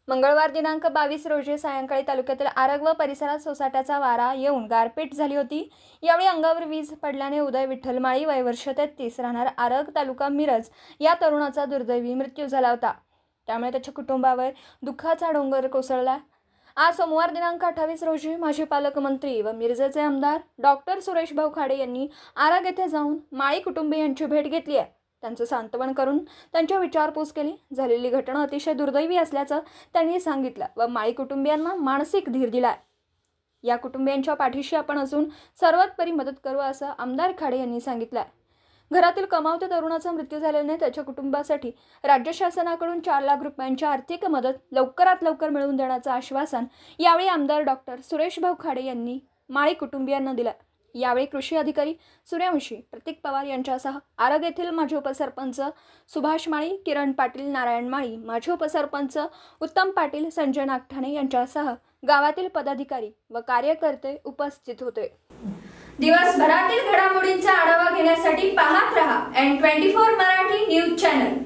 मंगळवार दिनांक 22 रोजी सायंकाळी तालुक्यातील आरग व परिसरात सोसाट्याचा वारा येऊन गारपीट झाली होती। यावेळी अंगावर वीज पडल्याने उदय विठ्ठल माळी वय वर्ष 33 राहणार आरग तालुका मिरज या तरुणाचा दुर्दैवी मृत्यू झाला होता। त्यामुळे त्याच्या कुटुंबावर दुःखाचा डोंगर कोसळला। आज सोमवार दिनांक 28 रोजी माजी पालकमंत्री व मिरजेचे आमदार डॉक्टर सुरेश भाऊ खाडे यांनी आरग येथे जाऊन माळी कुटुंबियांची भेट घेतली आहे। त्यांचं सांत्वन करून त्यांची विचारपूस केली। झालेली घटना अतिशय दुर्दैवी असल्याचं त्यांनी सांगितलं व माळी कुटुंबियांना मानसिक धीर दिलाय। या कुटुंबियांच्या पाठीशी आपण असून सर्वतोपरी मदत करू असं आमदार खाडे यांनी सांगितलं। घरातील कमावत्या तरुणाचा मृत्यू झाल्याने त्याच्या कुटुंबासाठी राज्य शासनाकडून 4 लाख रुपयांची आर्थिक मदत लवकरात लवकर मिळवून देण्याचं आश्वासन यावेळी आमदार डॉक्टर सुरेश भाऊ खाडे यांनी माळी कुटुंबियांना दिलं। यावेळी कृषी अधिकारी सूर्यवंशी, प्रतीक पवार यांच्यासह आरग येथील माजी उपसरपंच सुभाष माळी, किरण पाटील, नारायण माळी, माजी उपसरपंच उत्तम पाटील, संजय नागठाणे यांच्यासह गावातील पदाधिकारी व कार्यकर्ते उपस्थित होते। दिवसभरातील घडामोडींचा आढावा घेण्यासाठी पाहत रहा N24 मराठी न्यूज चॅनल।